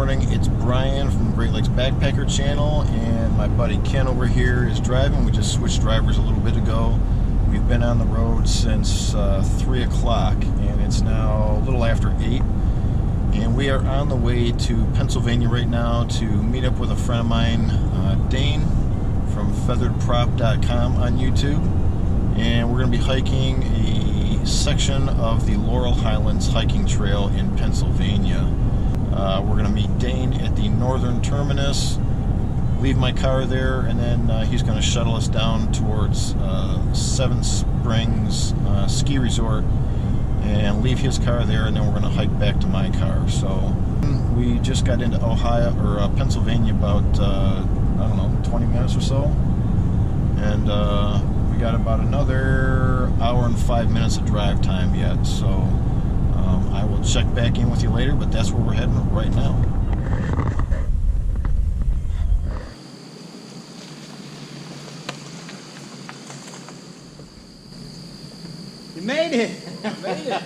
morning. It's Brian from Great Lakes Backpacker Channel, and my buddy Ken over here is driving. We just switched drivers a little bit ago. We've been on the road since 3 o'clock, and it's now a little after 8. And we are on the way to Pennsylvania right now to meet up with a friend of mine, Dane, from featheredprop.com on YouTube. And we're going to be hiking a section of the Laurel Highlands Hiking Trail in Pennsylvania. We're going to meet Dane at the northern terminus, leave my car there, and then he's going to shuttle us down towards Seven Springs ski resort and leave his car there, and then we're going to hike back to my car. So we just got into Pennsylvania about, I don't know, 20 minutes or so, and we got about another hour and 5 minutes of drive time yet, so I will check back in with you later, but that's where we're heading right now. You made it! I made it!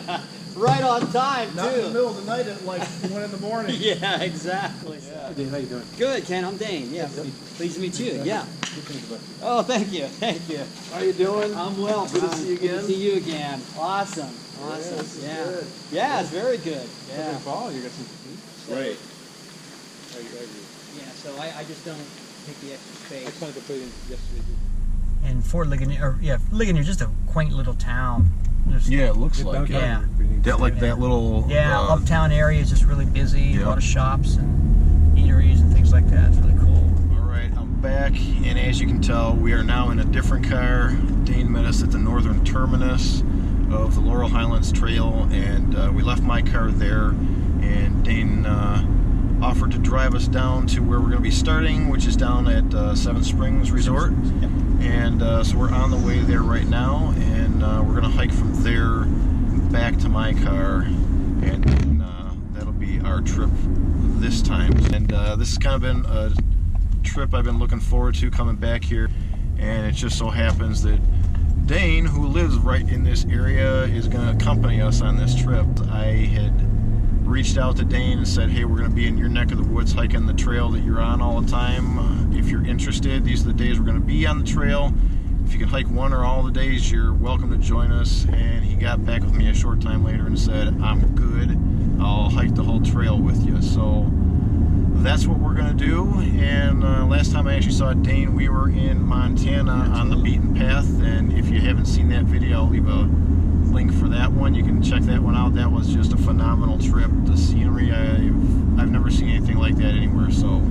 Right on time, Not too. in the middle of the night at like 1 in the morning. Yeah, exactly. Yeah. Hey, Dane, how you doing? Good, Ken. I'm Dane. Yeah, pleased to meet you. Yeah. Good things about you. Oh, thank you. Thank you. How you doing? I'm well. Good to see you Good again. to see you again. Awesome. Yeah, Awesome. this is Yeah. good. Yeah, it's very good. Yeah. Fall, you got some. Right. I agree. Yeah, so I just don't take the extra space. I planned to put in yesterday. And Fort Ligonier, Ligonier, just a quaint little town. Yeah, it looks like it. Yeah. That little... uptown area is just really busy. Yeah. A lot of shops and eateries and things like that. It's really cool. All right, I'm back, and as you can tell, we are now in a different car. Dane met us at the northern terminus of the Laurel Highlands Trail, and we left my car there, and Dane offered to drive us down to where we're going to be starting, which is down at Seven Springs Resort. Yep. And so we're on the way there right now, and we're going to hike from there back to my car, and that'll be our trip this time. And this has kind of been a trip I've been looking forward to, coming back here, and it just so happens that Dane, who lives right in this area, is going to accompany us on this trip. I had reached out to Dane and said, hey, we're going to be in your neck of the woods hiking the trail that you're on all the time. If you're interested, these are the days we're going to be on the trail. If you can hike one or all the days, you're welcome to join us. And he got back with me a short time later and said, I'm good. I'll hike the whole trail with you. So that's what we're going to do. And last time I actually saw Dane, we were in Montana on the beaten path. And if you haven't seen that video, I'll leave a link for that one. You can check that one out. That was just a phenomenal trip. The scenery, I've never seen anything like that anywhere. So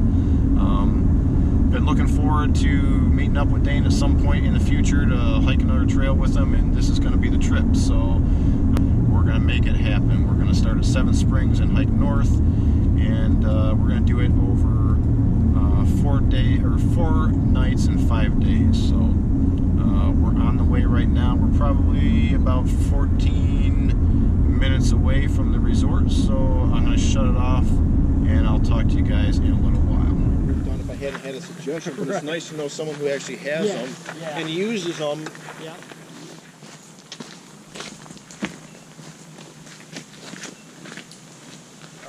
been looking forward to meeting up with Dane at some point in the future to hike another trail with him, and this is going to be the trip. So we're going to make it happen. We're going to start at Seven Springs and hike north, and we're going to do it over 4 nights and 5 days. So we're on the way right now. We're probably about 14 minutes away from the resort, so I'm going to shut it off, and I'll talk to you guys in a little while. If I hadn't had a suggestion, but it's nice to know someone who actually has them and uses them. Yeah.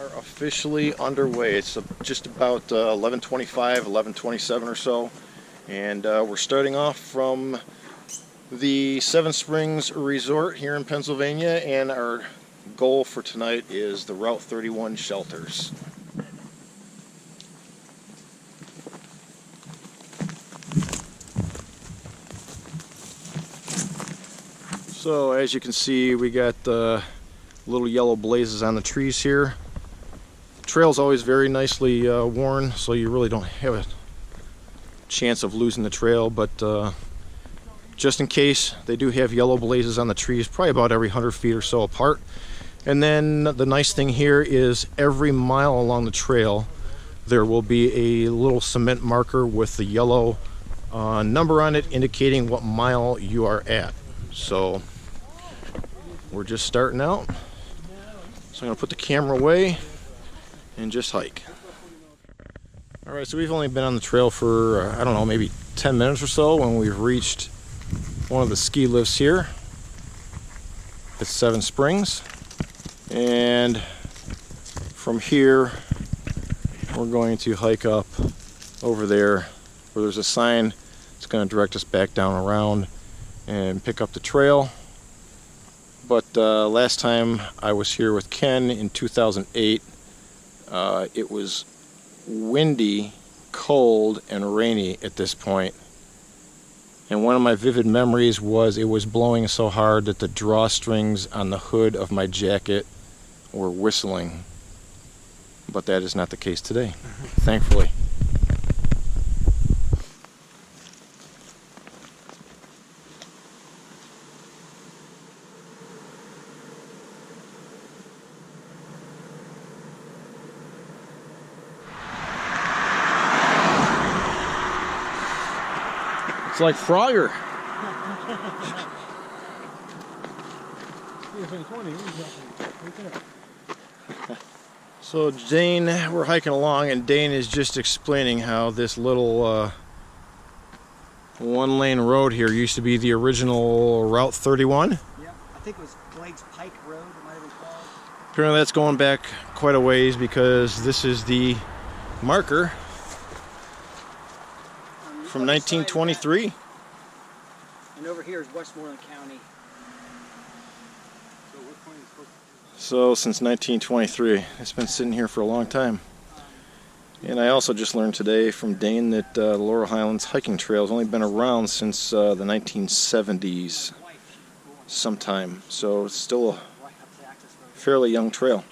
Are officially underway. It's just about 11:25, 11:27 or so, and we're starting off from the Seven Springs Resort here in Pennsylvania, and our goal for tonight is the Route 31 shelters. So as you can see, we got little yellow blazes on the trees here. The trail's always very nicely worn, so you really don't have a chance of losing the trail, but just in case, they do have yellow blazes on the trees, probably about every 100 feet or so apart. And then the nice thing here is every mile along the trail there will be a little cement marker with the yellow number on it indicating what mile you are at. So we're just starting out, so I'm going to put the camera away and just hike. Alright, so we've only been on the trail for, I don't know, maybe 10 minutes or so when we've reached one of the ski lifts here at Seven Springs. And from here, we're going to hike up over there where there's a sign. It's going to direct us back down around and pick up the trail. But last time I was here with Ken in 2008, it was windy, cold, and rainy at this point. And one of my vivid memories was it was blowing so hard that the drawstrings on the hood of my jacket were whistling. But that is not the case today, thankfully. It's like Frogger. So Dane, we're hiking along, and Dane is just explaining how this little one-lane road here used to be the original Route 31. Yeah, I think it was Glades Pike Road, it might have been called. Apparently that's going back quite a ways, because this is the marker from 1923. And over here is Westmoreland County. So since 1923, it's been sitting here for a long time. And I also just learned today from Dane that the Laurel Highlands Hiking Trail has only been around since the 1970s sometime. So it's still a fairly young trail.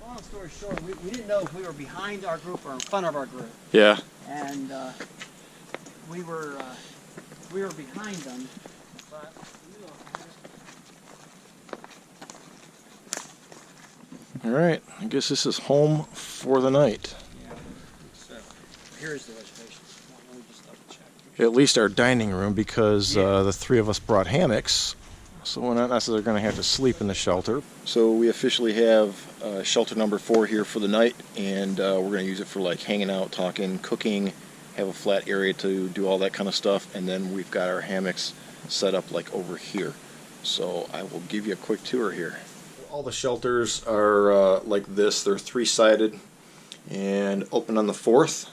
Long story short, we didn't know if we were behind our group or in front of our group. Yeah. And we were behind them. But All right, I guess this is home for the night. yeah. Here's the reservation. Let me just double check. At least our dining room, because the three of us brought hammocks, so we're not necessarily going to have to sleep in the shelter. So we officially have shelter number 4 here for the night, and we're going to use it for like hanging out, talking, cooking, have a flat area to do all that kind of stuff, and then we've got our hammocks set up like over here. So I will give you a quick tour here. All the shelters are like this. They're 3-sided and open on the 4th.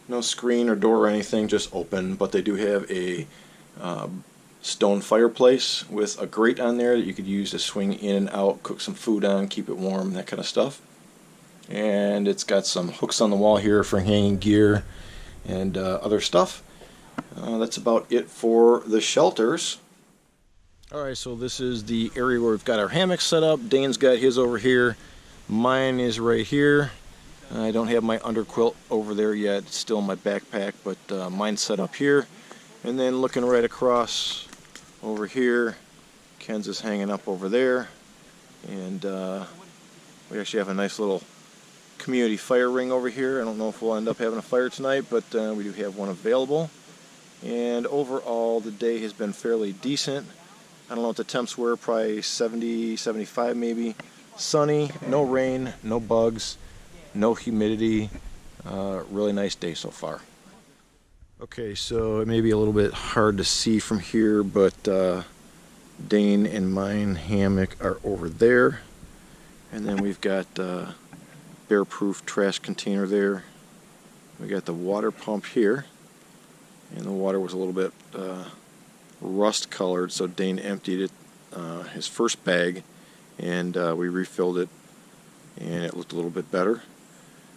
No screen or door or anything, just open, but they do have a stone fireplace with a grate on there that you could use to swing in and out, cook some food on, keep it warm, that kind of stuff. And it's got some hooks on the wall here for hanging gear and other stuff. That's about it for the shelters. Alright, so this is the area where we've got our hammocks set up. Dane's got his over here. Mine is right here. I don't have my underquilt over there yet. It's still in my backpack, but mine's set up here. And then looking right across over here, Ken's is hanging up over there. And we actually have a nice little community fire ring over here. I don't know if we'll end up having a fire tonight, but we do have one available. And overall, the day has been fairly decent. I don't know what the temps were, probably 70, 75 maybe. Sunny, no rain, no bugs, no humidity. Really nice day so far. Okay, so it may be a little bit hard to see from here, but Dane and mine hammock are over there. And then we've got bear-proof trash container there. We got the water pump here. And the water was a little bit rust colored, so Dane emptied it, his first bag, and we refilled it, and it looked a little bit better.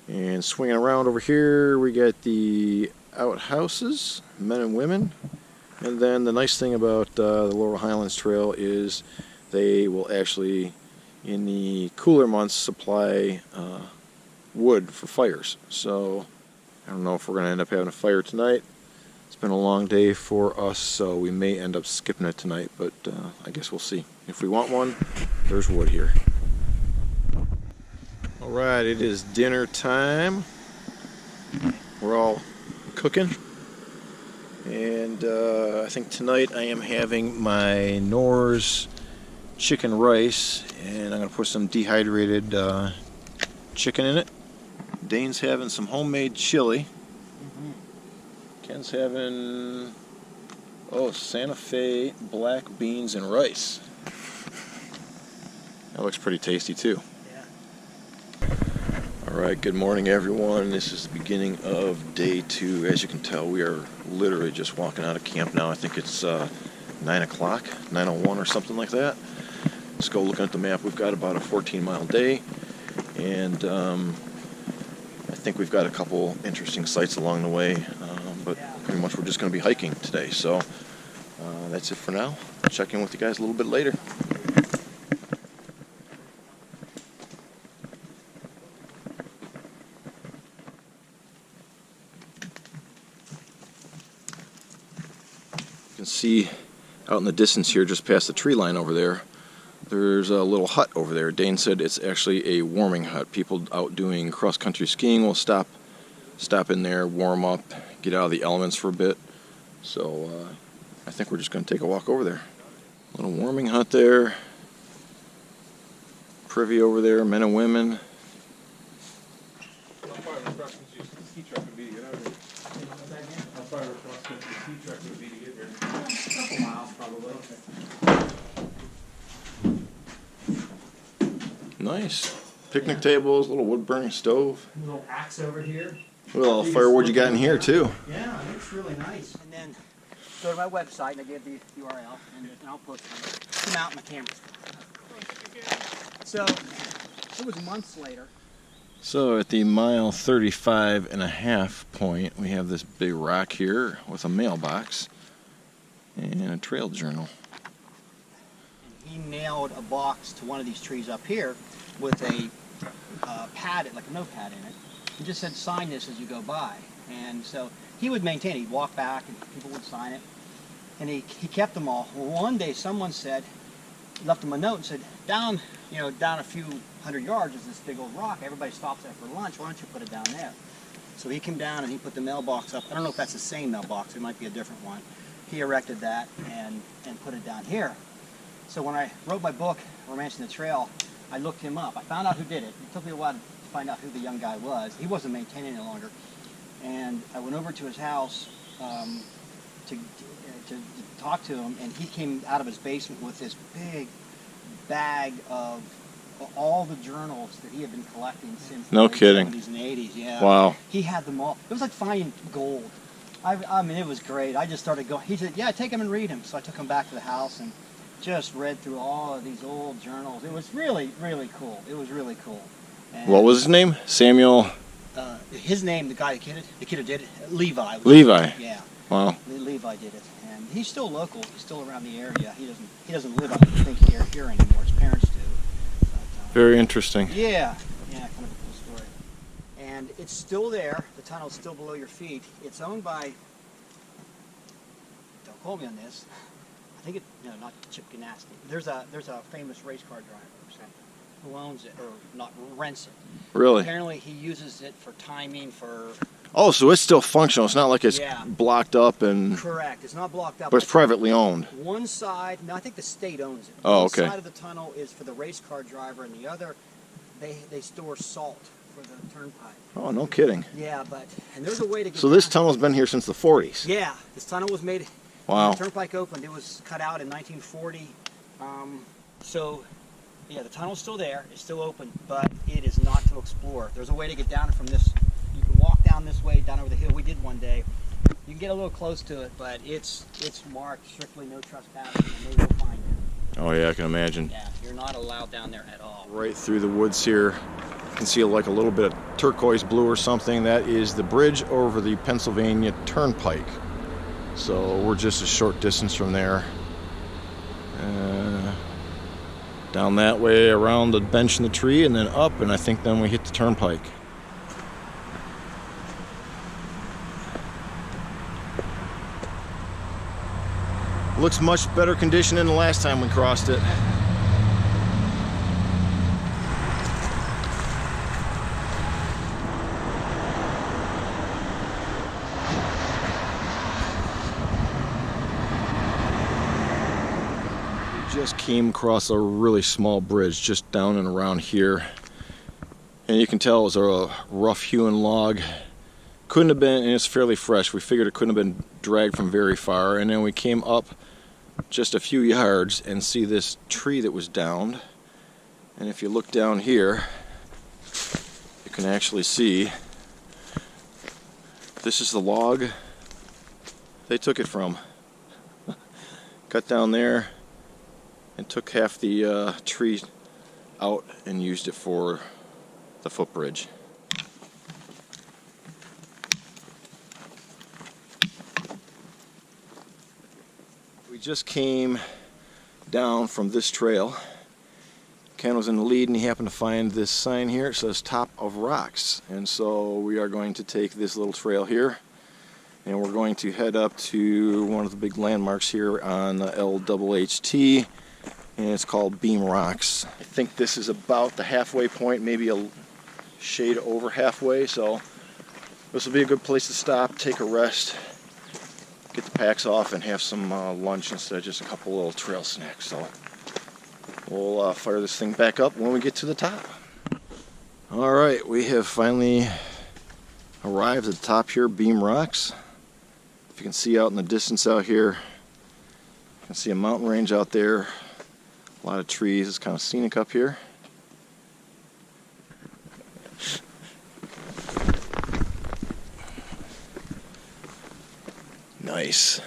And swinging around over here, we got the outhouses, men and women. And then the nice thing about the Laurel Highlands Trail is they will actually, in the cooler months, supply wood for fires. So I don't know if we're going to end up having a fire tonight. It's been a long day for us, so we may end up skipping it tonight, but I guess we'll see. If we want one, there's wood here. Alright, it is dinner time. We're all cooking. And I think tonight I am having my Nor's chicken rice, and I'm going to put some dehydrated chicken in it. Dane's having some homemade chili. Ken's having, Santa Fe black beans and rice. That looks pretty tasty too. Yeah. Alright, good morning everyone. This is the beginning of day 2. As you can tell, we are literally just walking out of camp now. I think it's 9 o'clock, 9:01 or something like that. Let's go looking at the map. We've got about a 14-mile day, and I think we've got a couple interesting sights along the way, but pretty much we're just going to be hiking today. So that's it for now. I'll check in with you guys a little bit later. You can see out in the distance here, just past the tree line over there, there's a little hut over there. Dane said it's actually a warming hut. People out doing cross-country skiing will stop in there, warm up, get out of the elements for a bit. So I think we're just going to take a walk over there. Little warming hut there. Privy over there, men and women. How far of a cross-country ski track would be to get out of here? How far of a cross-country ski track would be to get here? A couple miles, probably. Nice. Picnic tables, little wood burning stove. A little axe over here. A little firewood you got in here too. Yeah, it looks really nice. And then go to my website, and I gave the URL, and I'll post it. Come out my camera. So it was months later. So at the mile 35.5 point, we have this big rock here with a mailbox and a trail journal. And he nailed a box to one of these trees up here with a pad, like a notepad in it. He just said, sign this as you go by. And so he would maintain it. He'd walk back and people would sign it. And he kept them all. Well, one day someone said, left him a note and said, down a few hundred yards is this big old rock. Everybody stops there for lunch. Why don't you put it down there? So he came down and he put the mailbox up. I don't know if that's the same mailbox. It might be a different one. He erected that and put it down here. So when I wrote my book, Romancing the Trail, I looked him up. I found out who did it. It took me a while to find out who the young guy was. He wasn't maintaining it any longer. And I went over to his house to talk to him, and he came out of his basement with this big bag of all the journals that he had been collecting since the 70s and 80s. Yeah. Wow. He had them all. It was like finding gold. I mean, it was great. I just started going. He said, yeah, take them and read them. So I took him back to the house and just read through all of these old journals. It was really, really cool. It was really cool. And what was his name? Samuel? His name, the kid who did it, Levi. Levi. Yeah. Wow. Levi did it, and he's still local. He's still around the area. He doesn't live, I don't think, here anymore. His parents do. But, very interesting. Yeah, kind of a cool story. And it's still there. The tunnel's still below your feet. It's owned by. Don't quote me on this. I think not Chip Ganassi. There's a famous race car driver who owns it, or not rents it. Really? Apparently he uses it for timing for. Oh, so it's still functional. It's not like it's blocked up and. Correct. It's not blocked up. But it's privately owned. One side, no, I think the state owns it. Oh, okay. One side of the tunnel is for the race car driver, and the other, they store salt for the turnpike. Oh, no kidding. Yeah, and there's a way to get. So this tunnel's been here since the 40s. Yeah, this tunnel was made. Wow. When the turnpike opened, it was cut out in 1940. So, yeah, the tunnel's still there. It's still open, but it is not to explore. There's a way to get down from this. You can walk down this way, down over the hill. We did one day. You can get a little close to it, but it's marked strictly no trespassing, and they will find you. Oh yeah, I can imagine. Yeah, you're not allowed down there at all. Right through the woods here, you can see like a little bit of turquoise blue or something. That is the bridge over the Pennsylvania Turnpike. So we're just a short distance from there. Down that way, around the bench in the tree, and then up, and I think then we hit the turnpike. Looks much better condition than the last time we crossed it. Just came across a really small bridge just down and around here, and you can tell it was a rough hewn log. Couldn't have been, and it's fairly fresh. We figured it couldn't have been dragged from very far, and then we came up just a few yards and see this tree that was downed. And if you look down here, you You can actually see this is the log they took it from. Cut down there and took half the tree out and used it for the footbridge. We just came down from this trail. Ken was in the lead and he happened to find this sign here. It says Top of Rocks. And so we are going to take this little trail here and we're going to head up to one of the big landmarks here on LHHT, and it's called Beam Rocks. I think this is about the halfway point, maybe a shade over halfway, so this will be a good place to stop, take a rest, get the packs off, and have some lunch instead of just a couple little trail snacks. So we'll fire this thing back up when we get to the top. Alright, we have finally arrived at the top here, Beam Rocks. If you can see out in the distance out here, you can see a mountain range out there, a lot of trees. It's kind of scenic up here. Nice.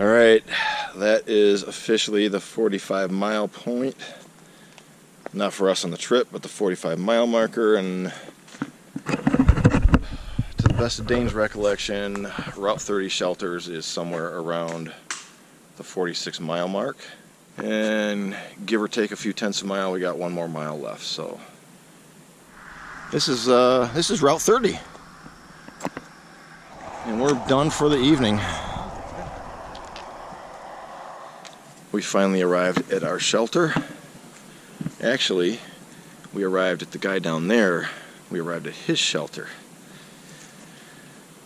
Alright, that is officially the 45-mile point. Not for us on the trip, but the 45-mile marker. And to the best of Dane's recollection, Route 30 shelters is somewhere around the 46-mile mark. And give or take a few tenths of a mile, we got one more mile left. So this is Route 30. And we're done for the evening. We finally arrived at our shelter. Actually, we arrived at the guy down there. We arrived at his shelter.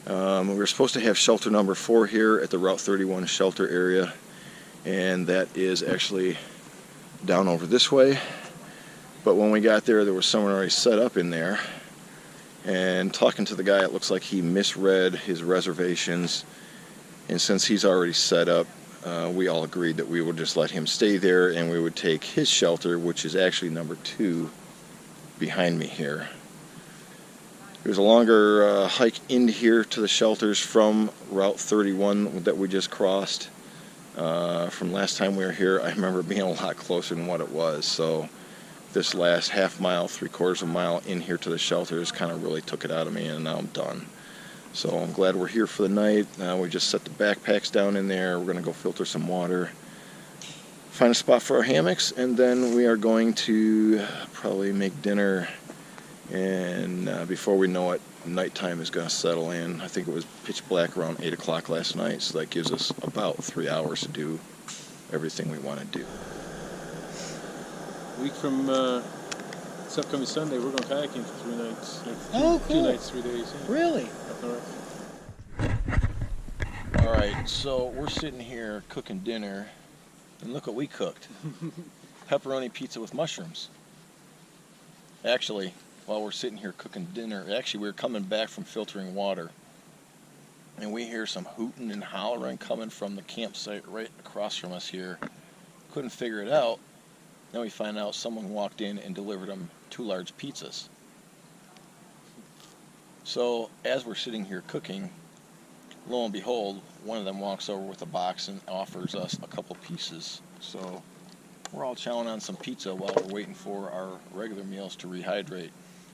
We were supposed to have shelter number 4 here at the Route 31 shelter area, and that is actually down over this way. But when we got there, there was someone already set up in there. And talking to the guy, it looks like he misread his reservations, and since he's already set up, we all agreed that we would just let him stay there and we would take his shelter, which is actually number 2 behind me here. There's a longer hike into here to the shelters from Route 31 that we just crossed. From last time we were here, I remember being a lot closer than what it was. So this last half mile, 3/4 of a mile in here to the shelters kind of really took it out of me, and now I'm done. So I'm glad we're here for the night. We just set the backpacks down in there. We're going to go filter some water, find a spot for our hammocks, and then we are going to probably make dinner. And before we know it, nighttime is going to settle in. I think it was pitch black around 8 o'clock last night, so that gives us about 3 hours to do everything we want to do. A week from this upcoming Sunday, we're going kayaking for 3 nights. Oh, cool. 2 nights, 3 days. Yeah. Really? Up north. Alright, so we're sitting here cooking dinner, and look what we cooked. Pepperoni pizza with mushrooms. Actually, while we're sitting here cooking dinner, we were coming back from filtering water, and we hear some hooting and hollering coming from the campsite right across from us here. Couldn't figure it out. Then we find out someone walked in and delivered them 2 large pizzas. So as we're sitting here cooking, lo and behold, one of them walks over with a box and offers us a couple pieces. So we're all chowing on some pizza while we're waiting for our regular meals to rehydrate.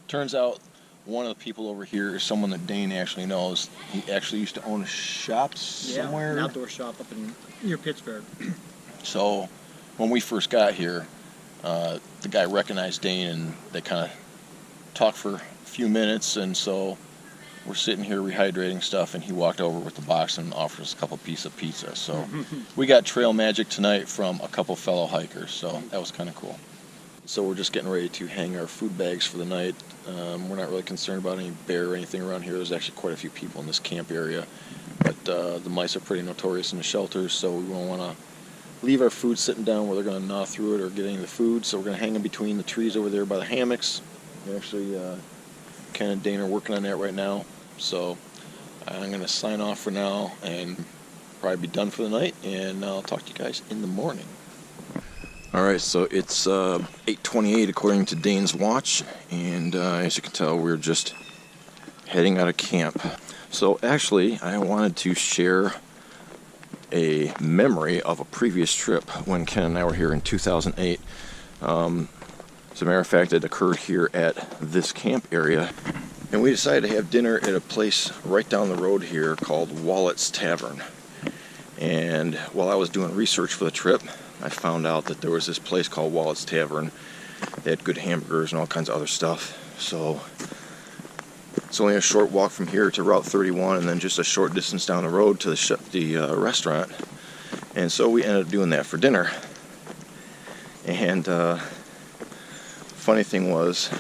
Turns out one of the people over here is someone that Dane actually knows. He actually used to own a shop somewhere. An outdoor shop up near Pittsburgh. So when we first got here, the guy recognized Dane and they kind of talked for a few minutes, and so we're sitting here rehydrating stuff, and he walked over with the box and offered us a couple pieces of pizza. So we got trail magic tonight from a couple fellow hikers, so that was kind of cool. So we're just getting ready to hang our food bags for the night. We're not really concerned about any bear or anything around here. There's actually quite a few people in this camp area, but the mice are pretty notorious in the shelters, so we don't want to leave our food sitting down where they're going to gnaw through it or get any of the food. So we're going to hang them between the trees over there by the hammocks. We're actually, Ken and Dane are working on that right now. So I'm going to sign off for now and probably be done for the night, and I'll talk to you guys in the morning. Alright, so it's 8:28 according to Dane's watch, and as you can tell, we're just heading out of camp. So actually, I wanted to share a memory of a previous trip when Ken and I were here in 2008. As a matter of fact, it occurred here at this camp area, and we decided to have dinner at a place right down the road here called Wallet's Tavern. And while I was doing research for the trip, I found out that there was this place called Wallet's Tavern. They had good hamburgers and all kinds of other stuff. So it's only a short walk from here to Route 31, and then just a short distance down the road to the restaurant. And so we ended up doing that for dinner. And funny thing was,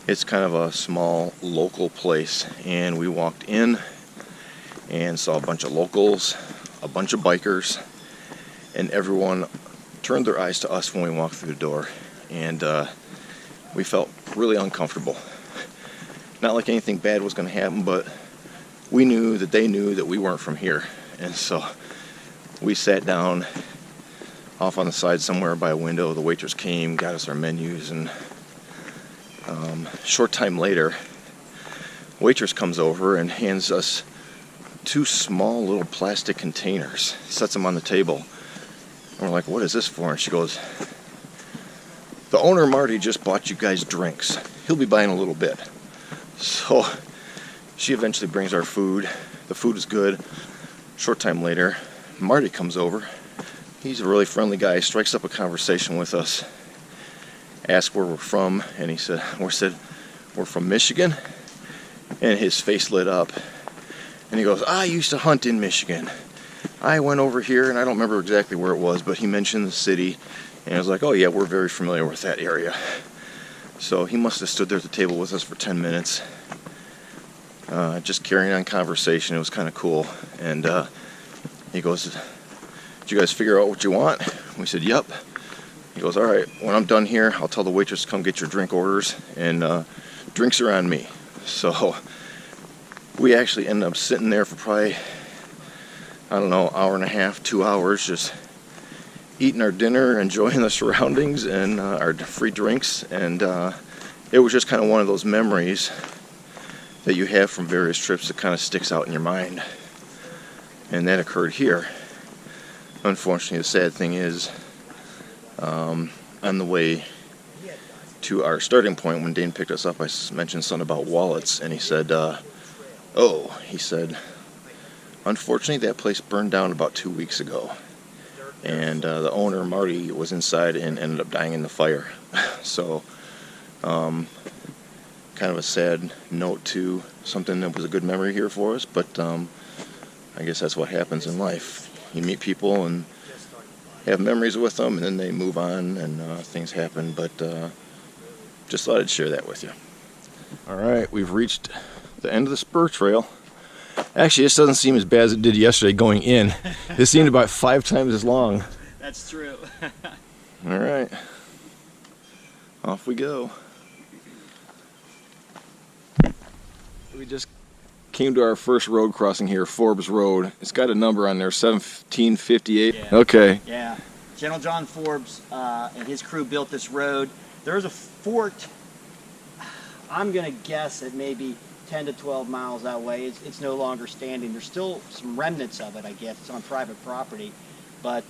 it's kind of a small local place, and we walked in and saw a bunch of locals, a bunch of bikers, and everyone turned their eyes to us when we walked through the door, and we felt really uncomfortable. Not like anything bad was going to happen, but we knew that they knew that we weren't from here, and so we sat down off on the side somewhere by a window. The waitress came, got us our menus, and short time later, waitress comes over and hands us 2 small little plastic containers, sets them on the table. And we're like, what is this for? And she goes, the owner, Marty, just bought you guys drinks. He'll be buying a little bit. So she eventually brings our food. The food is good. Short time later, Marty comes over. He's a really friendly guy, strikes up a conversation with us, asks where we're from, and he said, we're from Michigan. And his face lit up. And he goes, I used to hunt in Michigan. I went over here, and I don't remember exactly where it was, but he mentioned the city, and I was like, oh yeah, we're very familiar with that area. So he must have stood there at the table with us for 10 minutes, just carrying on conversation. It was kind of cool. And he goes, did you guys figure out what you want? We said, yep. He goes, all right, when I'm done here, I'll tell the waitress to come get your drink orders, and drinks are on me. So we actually ended up sitting there for probably, I don't know, hour and a half, 2 hours, just eating our dinner, enjoying the surroundings and our free drinks. And it was just kind of one of those memories that you have from various trips that kind of sticks out in your mind. And that occurred here. Unfortunately, the sad thing is, on the way to our starting point, when Dane picked us up, I mentioned something about wallets, and he said, unfortunately, that place burned down about 2 weeks ago, and the owner, Marty, was inside and ended up dying in the fire. So, kind of a sad note to something that was a good memory here for us, but I guess that's what happens in life. You meet people and have memories with them, and then they move on, and things happen, but just thought I'd share that with you. Alright, we've reached the end of the spur trail. Actually, this doesn't seem as bad as it did yesterday going in. This seemed about 5 times as long. That's true. Alright, off we go. We just came to our first road crossing here, Forbes Road. It's got a number on there, 1758. Yeah. Okay. Yeah. General John Forbes and his crew built this road. There's a fort, I'm going to guess at maybe 10 to 12 miles that way. It's no longer standing. There's still some remnants of it, I guess. It's on private property. But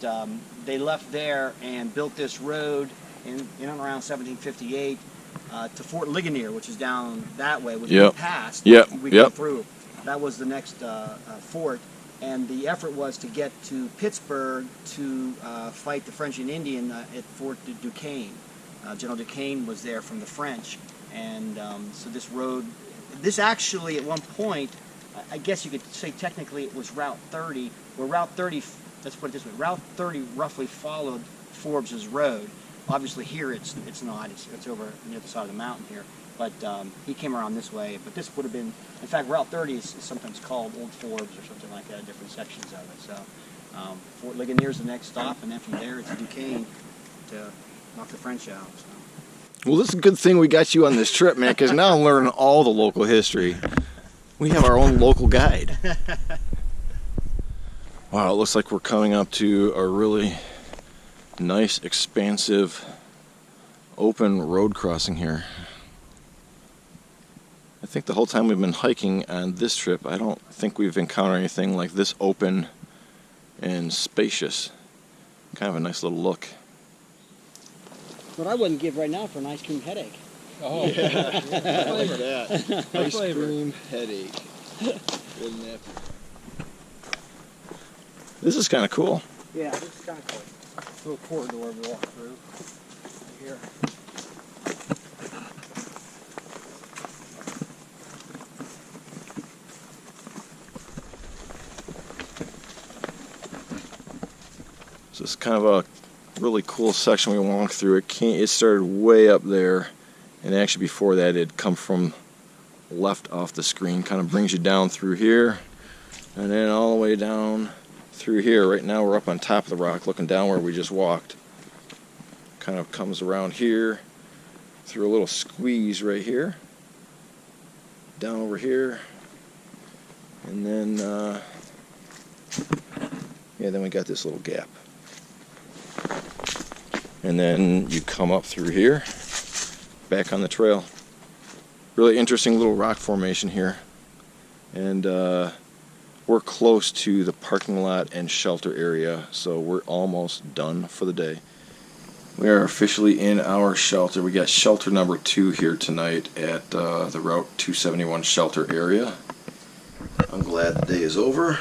they left there and built this road in around 1758 to Fort Ligonier, which is down that way, which we passed. We go through. That was the next fort. And the effort was to get to Pittsburgh to fight the French and Indian at Fort Duquesne. General Duquesne was there from the French. And so this road, this actually at one point, I guess you could say technically it was Route 30, where Route 30, let's put it this way, Route 30 roughly followed Forbes's road. Obviously here it's not, it's over near the side of the mountain here. But he came around this way. But this would have been, in fact, Route 30 is sometimes called Old Forbes or something like that, different sections of it. So Fort Ligonier is the next stop, and then from there it's Duquesne to knock the French out. So. Well, this is a good thing we got you on this trip, man, because now I'm learning all the local history. We have our own local guide. Wow, it looks like we're coming up to a really Nice, expansive, open road crossing here. I think the whole time we've been hiking on this trip, I don't think we've encountered anything like this open and spacious. Kind of a nice little look. What I wouldn't give right now for an ice cream headache. Oh, yeah. I like that. Ice cream headache. Wouldn't that be? This is kind of cool. Yeah, this is kind of cool. Little corridor we walk through. Right here. So it's kind of a really cool section we walked through. It started way up there, and actually before that it come from left off the screen. Kind of brings you down through here, and then all the way down through here. Right now we're up on top of the rock looking down where we just walked. Kind of comes around here through a little squeeze right here, down over here, and then then we got this little gap. And then you come up through here, back on the trail. Really interesting little rock formation here. And we're close to the parking lot and shelter area, so we're almost done for the day. We are officially in our shelter. We got shelter number 2 here tonight at the Route 271 shelter area. I'm glad the day is over.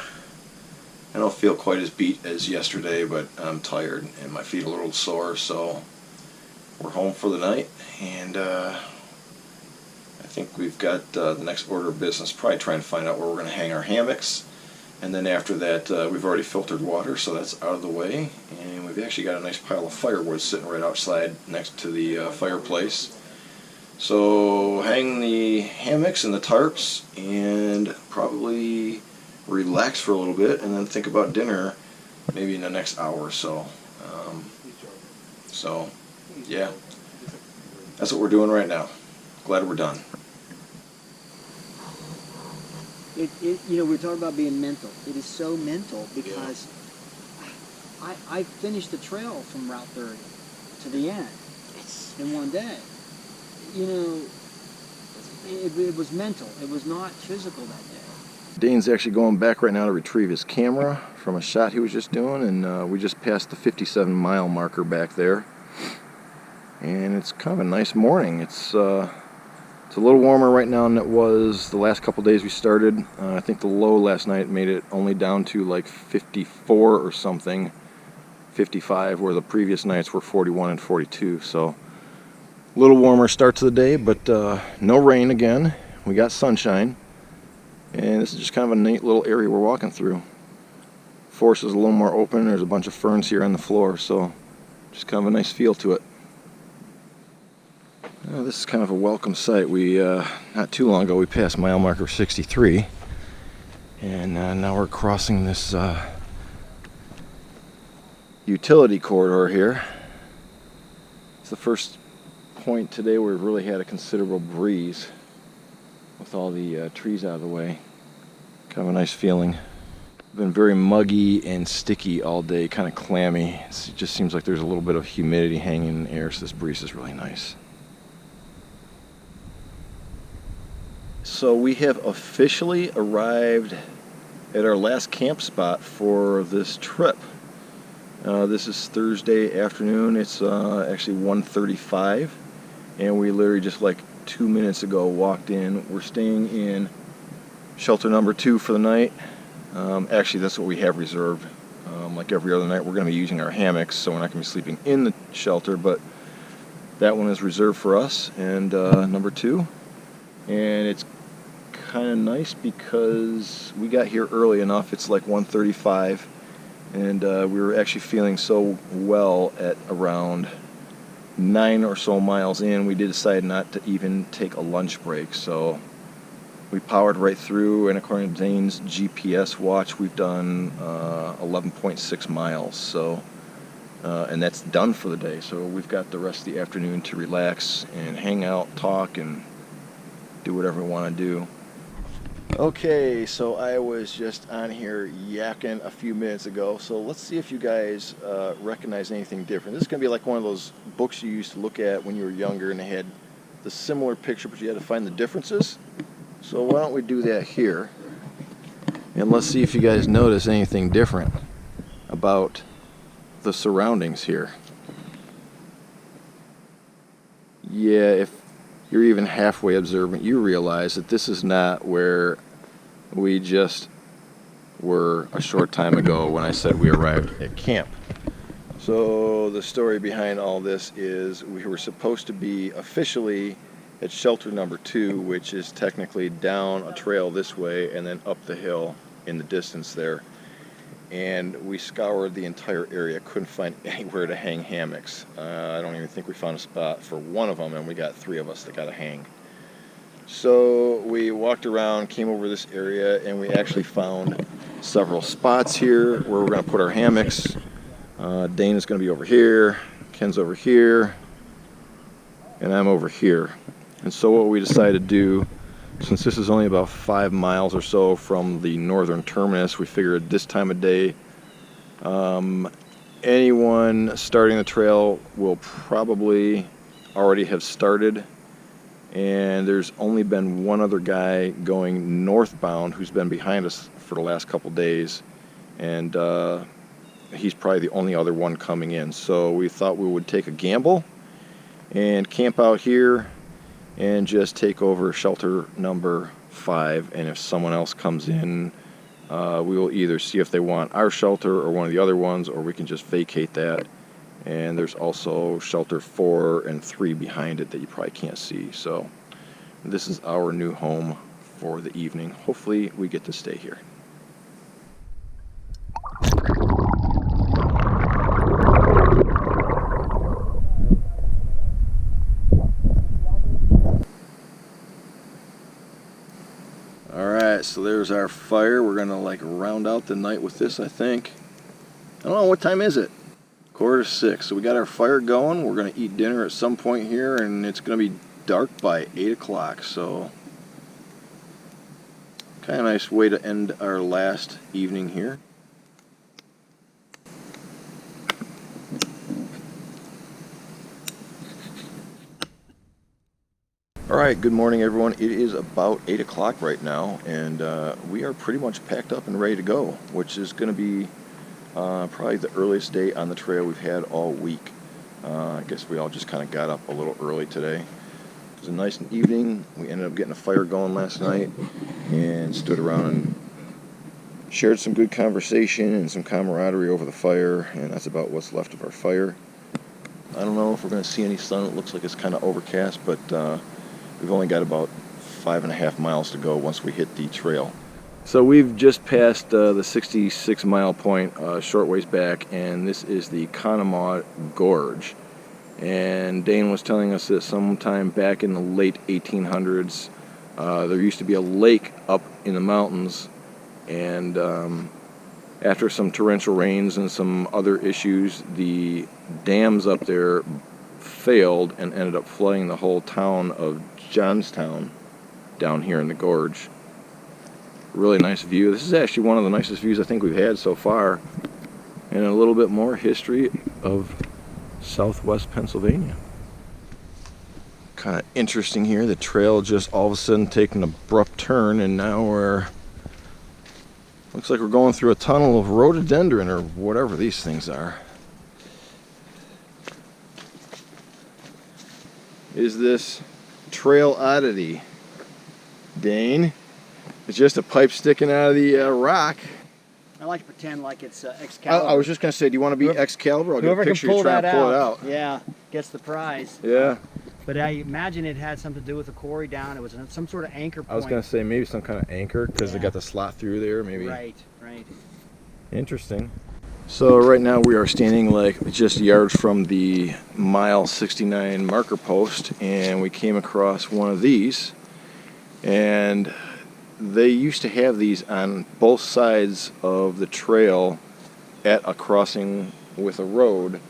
I don't feel quite as beat as yesterday, but I'm tired and my feet are a little sore, so we're home for the night. And I think we've got the next order of business, probably trying to find out where we're going to hang our hammocks. And then after that, we've already filtered water, so that's out of the way. And we've actually got a nice pile of firewood sitting right outside next to the fireplace. So hang the hammocks and the tarps and probably relax for a little bit, and then think about dinner maybe in the next hour or so. So yeah, that's what we're doing right now. Glad we're done. We're talking about being mental. It is so mental because I finished the trail from Route 30 to the end in one day. It was mental. It was not physical that day. Dane's actually going back right now to retrieve his camera from a shot he was just doing, and we just passed the 57-mile marker back there. And it's kind of a nice morning. It's a little warmer right now than it was the last couple days we started. I think the low last night made it only down to like 54 or something, 55, where the previous nights were 41 and 42. So a little warmer start to the day, but no rain again. We got sunshine. And this is just kind of a neat little area we're walking through. Forest is a little more open. There's a bunch of ferns here on the floor, so just kind of a nice feel to it. This is kind of a welcome sight. We not too long ago we passed mile marker 63, and now we're crossing this utility corridor here. It's the first point today where we've really had a considerable breeze with all the trees out of the way. Kind of a nice feeling. Been very muggy and sticky all day, kind of clammy. It just seems like there's a little bit of humidity hanging in the air, so this breeze is really nice. So we have officially arrived at our last camp spot for this trip. This is Thursday afternoon. It's actually 1:35, and we literally just like 2 minutes ago walked in. We're staying in shelter number 2 for the night. Actually, that's what we have reserved. Like every other night, we're going to be using our hammocks, so we're not going to be sleeping in the shelter, but that one is reserved for us, and number 2. And it's kind of nice because we got here early enough. It's like 1:35, and we were actually feeling so well at around 9 or so miles in. We did decide not to even take a lunch break, so we powered right through, and according to Dane's GPS watch, we've done 11.6 miles, so and that's done for the day. So we've got the rest of the afternoon to relax and hang out, talk, and do whatever we want to do. Okay, so I was just on here yakking a few minutes ago, so let's see if you guys recognize anything different. This is going to be like one of those books you used to look at when you were younger and they had the similar picture, but you had to find the differences. So why don't we do that here, and let's see if you guys notice anything different about the surroundings here. Yeah, if you're even halfway observant, you realize that this is not where we just were a short time ago when I said we arrived at camp. So the story behind all this is we were supposed to be officially at shelter number 2, which is technically down a trail this way and then up the hill in the distance there. And we scoured the entire area, couldn't find anywhere to hang hammocks. I don't even think we found a spot for one of them, and we got 3 of us that got a hang. So we walked around, came over this area, and we actually found several spots here where we're going to put our hammocks. Dane is going to be over here, Ken's over here, and I'm over here. And so what we decided to do, since this is only about 5 miles or so from the northern terminus, we figured this time of day, anyone starting the trail will probably already have started, and there's only been one other guy going northbound who's been behind us for the last couple days, and he's probably the only other one coming in. So we thought we would take a gamble and camp out here and just take over shelter number 5, and if someone else comes in, we will either see if they want our shelter or one of the other ones, or we can just vacate that. And there's also shelter 4 and 3 behind it that you probably can't see. So this is our new home for the evening. Hopefully we get to stay here. Alright, so there's our fire. We're gonna like round out the night with this, I think. I don't know, what time is it? 5:45. So we got our fire going. We're gonna eat dinner at some point here, and it's gonna be dark by 8 o'clock. So kind of nice way to end our last evening here. Alright, good morning everyone. It is about 8 o'clock right now, and we are pretty much packed up and ready to go, which is going to be probably the earliest day on the trail we've had all week. I guess we all just kind of got up a little early today. It was a nice evening. We ended up getting a fire going last night and stood around and shared some good conversation and some camaraderie over the fire, and that's about what's left of our fire. I don't know if we're going to see any sun. It looks like it's kind of overcast, but we've only got about 5.5 miles to go once we hit the trail. So we've just passed the 66-mile point a short ways back, and this is the Conemaugh Gorge. And Dane was telling us that sometime back in the late 1800s, there used to be a lake up in the mountains, and after some torrential rains and some other issues, the dams up there failed and ended up flooding the whole town of Johnstown down here in the gorge. Really nice view. This is actually one of the nicest views I think we've had so far, and a little bit more history of southwest Pennsylvania. Kind of interesting here, the trail just all of a sudden taking an abrupt turn, and now looks like we're going through a tunnel of rhododendron or whatever these things are. Is this trail oddity, Dane? It's just a pipe sticking out of the rock. I like to pretend like it's Excalibur. I was just going to say, do you want to be Excalibur? I'll get a picture of you trying to pull it out. Yeah, gets the prize. Yeah. But I imagine it had something to do with the quarry down. It was some sort of anchor point. I was going to say maybe some kind of anchor, because they got the slot through there, maybe. Right. Interesting. So right now we are standing like just yards from the mile 69 marker post, and we came across one of these, and they used to have these on both sides of the trail at a crossing with a road,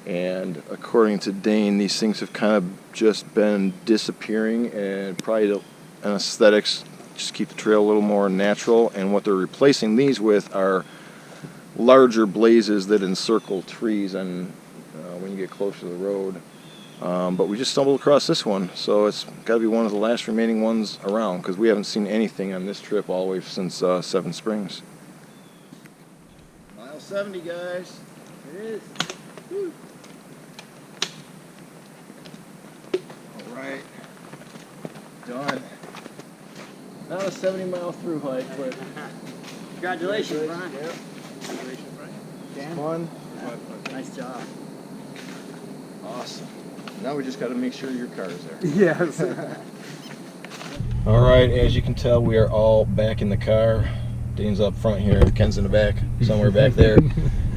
and according to Dane, these things have kind of just been disappearing, and probably an aesthetics just keep the trail a little more natural. And what they're replacing these with are larger blazes that encircle trees and when you get close to the road. But we just stumbled across this one, so it's got to be one of the last remaining ones around, because we haven't seen anything on this trip all the way since Seven Springs. Mile 70, guys. It is. Woo. All right. Done. Not a 70-mile through hike, but Congratulations, Brian. Yep. Congratulations, Brian. Dan, fun. nice job. Awesome. Now we just got to make sure your car is there. Yes. All right, as you can tell, we are all back in the car. Dane's up front here, Ken's in the back, somewhere back there.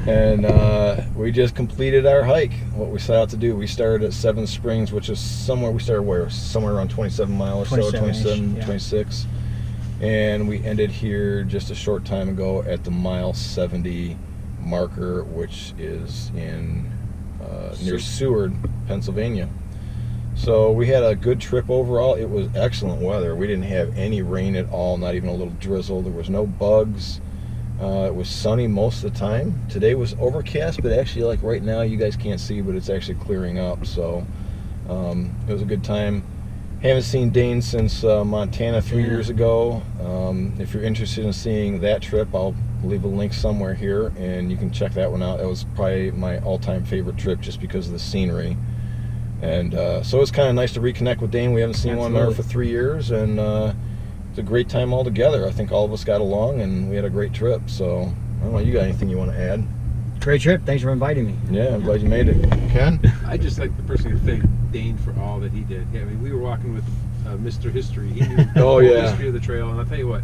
And we just completed our hike, what we set out to do. We started at Seven Springs, which is somewhere, we started where? Somewhere around 27 miles or so, 27, yeah. 26. And we ended here just a short time ago at the mile 70 marker, which is in near Seward, Pennsylvania. So we had a good trip overall. It was excellent weather. We didn't have any rain at all, not even a little drizzle. There was no bugs. It was sunny most of the time. Today was overcast, but actually, like right now, you guys can't see, but it's actually clearing up. So it was a good time. Haven't seen Dane since Montana 3 years ago. If you're interested in seeing that trip, I'll leave a link somewhere here, and you can check that one out. That was probably my all-time favorite trip just because of the scenery. And so it's kind of nice to reconnect with Dane. We haven't seen one another for 3 years, and it's a great time all together. I think all of us got along, and we had a great trip. So I don't know, you got anything you want to add? Great trip. Thanks for inviting me. Yeah, I'm glad you made it. Ken? I just like to personally thank Dane for all that he did. Yeah, I mean, we were walking with Mr. History. He knew the whole history of the trail, and I'll tell you what,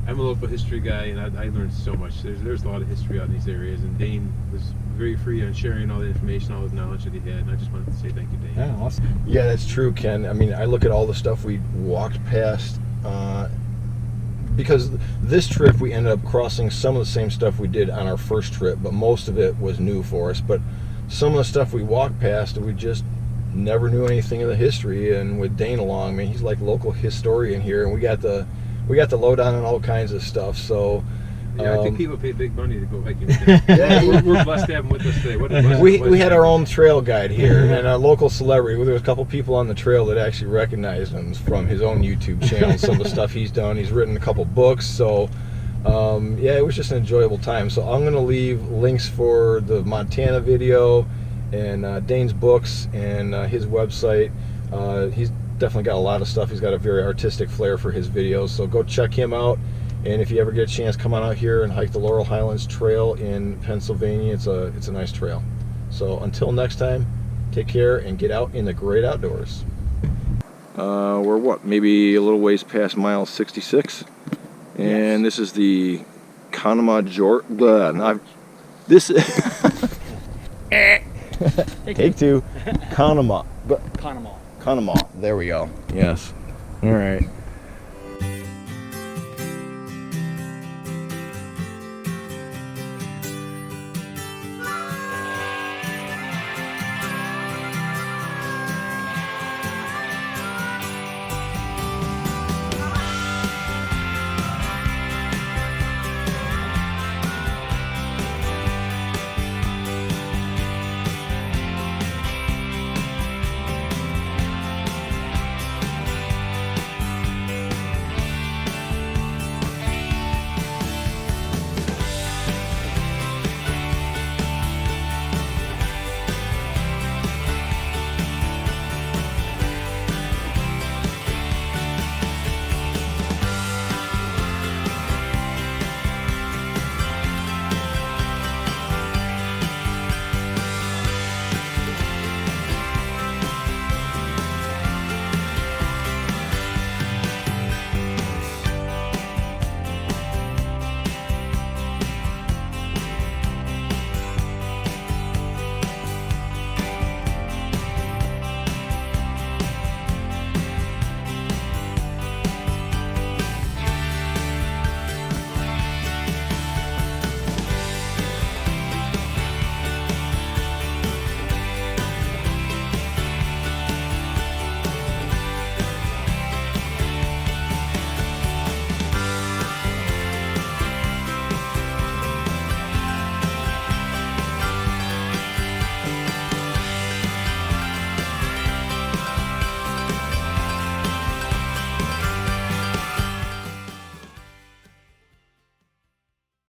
I'm a local history guy, and I learned so much. There's a lot of history out in these areas, and Dane was very free on sharing all the information, all his knowledge that he had, and I just wanted to say thank you, Dane. Yeah, awesome. Yeah, that's true, Ken. I mean, I look at all the stuff we walked past, because this trip we ended up crossing some of the same stuff we did on our first trip, but most of it was new for us. But some of the stuff we walked past, we just never knew anything of the history. And with Dane along, I mean, he's like local historian here, and we got the lowdown on all kinds of stuff. So yeah, I think people pay big money to go hiking with him. Yeah, we're blessed to have him with us today. What a blessing. we had our own trail guide here, and a local celebrity. There was a couple people on the trail that actually recognized him from his own YouTube channel, some of the stuff he's done. He's written a couple books, so yeah, it was just an enjoyable time. So I'm going to leave links for the Montana video and Dane's books and his website. He's definitely got a lot of stuff. He's got a very artistic flair for his videos, so go check him out. And if you ever get a chance, come on out here and hike the Laurel Highlands Trail in Pennsylvania. It's a nice trail. So until next time, take care and get out in the great outdoors. We're what, maybe a little ways past mile 66, and yes. This is the Conemaugh Gorge. This is take two. Conemaugh. Conemaugh. Conemaugh. There we go. Yes. All right.